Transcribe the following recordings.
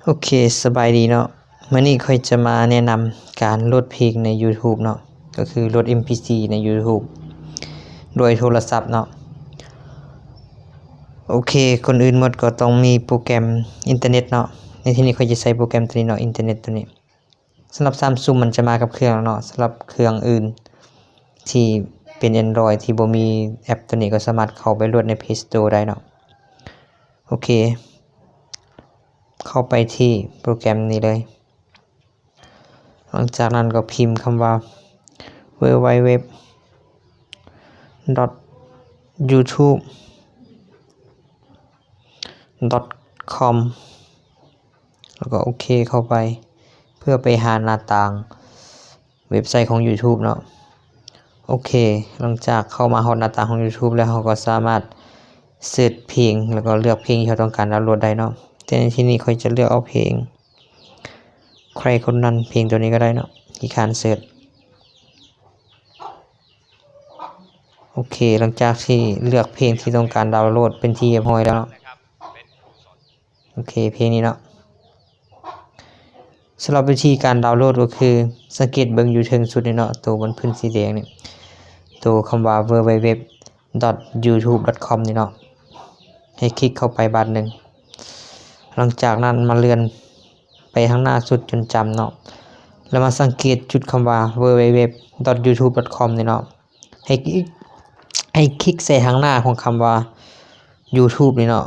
โอเคสบายดีเนาะมื้อนี้ค่อยจะมาแนะนำการโหลดเพลงใน YouTube เนาะก็คือโหลด MP4 ใน YouTube โดยโทรศัพท์เนาะโอเคคนอื่นหมดก็ต้องมีโปรแกรมอินเทอร์เน็ตเนาะในที่นี้ค่อยจะใช้โปรแกรมตัวนี้เนาะอินเทอร์เน็ตตัวนี้สำหรับ Samsung มันจะมากับเครื่องเนาะสำหรับเครื่องอื่นที่เป็น Android ที่บ่มีแอปตัวนี้ก็สามารถเข้าไปโหลดใน Play Store ได้เนาะโอเคเข้าไปที่โปรแกรมนี้เลยหลังจากนั้นก็พิมพ์คำว่า www.youtube.com แล้วก็โอเคเข้าไปเพื่อไปหาหน้าต่างเว็บไซต์ของ YouTube เนาะโอเคหลังจากเข้ามาฮอดหน้าต่างของ YouTube แล้วเราก็สามารถเสิร์ชเพลงแล้วก็เลือกเพลงที่เราต้องการดาวน์โหลดได้เนาะแต่ในที่นี้ค่อยจะเลือกเอาเพลงใครคนนั้นเพลงตัวนี้ก็ได้เนาะที่การเสิร์ชโอเคหลังจากที่เลือกเพลงที่ต้องการดาวน์โหลดเป็นที่เรียบร้อยแล้วโอเคเพลงนี้เนาะสำหรับวิธีการดาวน์โหลดก็คือสังเกตเบิ่งอยู่ถึงสุดนี่เนาะตัวบนพื้นสีแดงนี่ตัวคำว่า www.youtube.com นี่เนาะให้คลิกเข้าไปบาทหนึ่งหลังจากนั้นมาเลื่อนไปข้างหน้าสุดจนจำเนาะแล้วมาสังเกตจุดคำว่า www.youtube.com นี่เนาะให้คลิกใส่ทางหน้าของคำว่า YouTube นี่เนาะ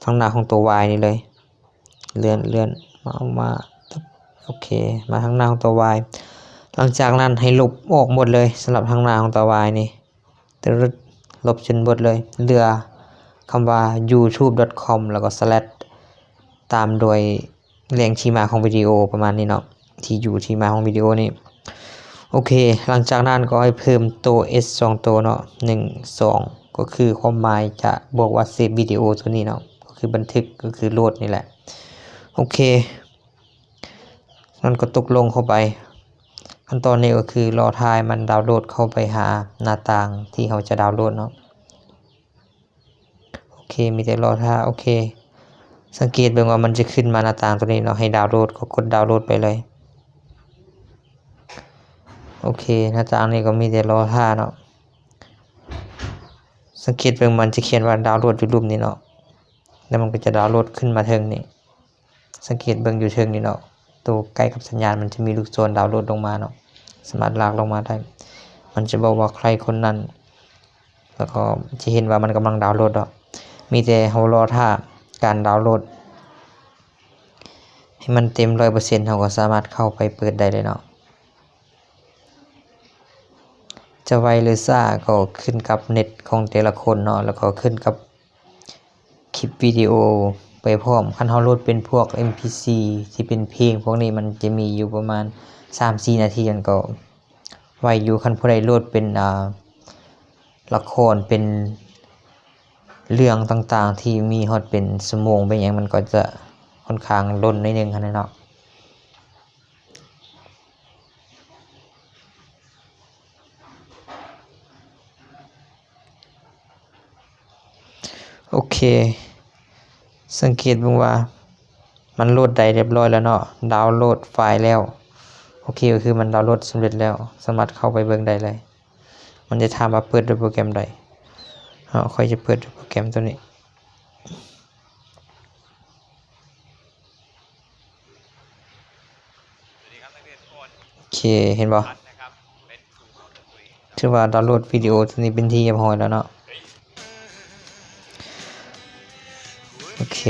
ทางหน้าของตัว Y นี่เลยเลื่อนมาโอเคมาทางหน้าของตัว Y หลังจากนั้นให้ลบออกหมดเลยสำหรับทางหน้าของตัว Y นี่ลบจนหมดเลยเหลือคำว่า youtube.com แล้วก็ ตามโดยแหล่งที่มาของวิดีโอประมาณนี้เนาะที่มาของวิดีโอนี่โอเคหลังจากนั้นก็ให้เพิ่มตัว S 2ตัวเนาะ1 2ก็คือความหมายจะบอกว่าเซฟวิดีโอตัวนี้เนาะก็คือบันทึกก็คือโหลดนี่แหละโอเคมันก็ตกลงเข้าไปขั้นตอนนี้ก็คือรอทายมันดาวน์โหลดเข้าไปหาหน้าต่างที่เราจะดาวน์โหลดเนาะโอเคมีแต่รอท่าโอเคสังเกตเบิ่งว่ามันจะขึ้นมาหน้าต่างตัวนี้เนาะให้ดาวน์โหลดก็กดดาวน์โหลดไปเลยโอเคหน้าต่างนี้ก็มีแต่รอท่าเนาะสังเกตเบิ่งมันจะเขียนว่าดาวน์โหลดอยู่รูปนี้เนาะแล้วมันก็จะดาวน์โหลดขึ้นมาเทิงนี่สังเกตเบิ่งอยู่เทิงนี่เนาะตัวใกล้กับสัญญาณมันจะมีลูกศรดาวน์โหลดลงมาเนาะสามารถลากลงมาได้มันจะบอกว่าใครคนนั้นแล้วก็จะเห็นว่ามันกำลังดาวน์โหลดเนาะมีแต่เฮารอท่าการดาวน์โหลดให้มันเต็ม 100% เราก็สามารถเข้าไปเปิดได้เลยเนาะจะไวหรือช้าก็ขึ้นกับเน็ตของแต่ละคนเนาะแล้วก็ขึ้นกับคลิปวิดีโอไปพร้อมคันเฮาโหลดเป็นพวก MP4 ที่เป็นเพลงพวกนี้มันจะมีอยู่ประมาณ 3-4 นาทีมันก็ไวอยู่คันผู้ใดโหลดเป็นละครเป็นเรื่องต่างๆที่มีฮอดเป็นชั่วโมงเป็นหยังมันก็จะค่อนข้างล้นนิดนึงคั่นเนาะโอเคสังเกตเบิ่งว่ามันโหลดได้เรียบร้อยแล้วเนาะดาวน์โหลดไฟล์แล้วโอเคก็คือมันดาวน์โหลดสำเร็จแล้วสามารถเข้าไปเบิ่งได้เลยมันจะถามว่าเปิดด้วยโปรแกรมใดค่อยจะเปิดด้วยโปรแกรมตัวนี้โอเคเห็นบ่ถือว่าดาวน์โหลดวิดีโอตัวนี้เป็นที่เรียบร้อยแล้วเนาะโอเค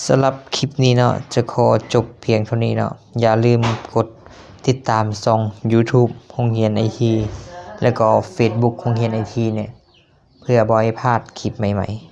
สำหรับคลิปนี้เนาะจะขอจบเพียงเท่านี้เนาะอย่าลืมกดติดตามช่อง YouTube โรงเรียน IT แล้วก็ Facebook โรงเรียน IT เนี่ยเพื่อบ่ให้พลาดคลิปใหม่ๆ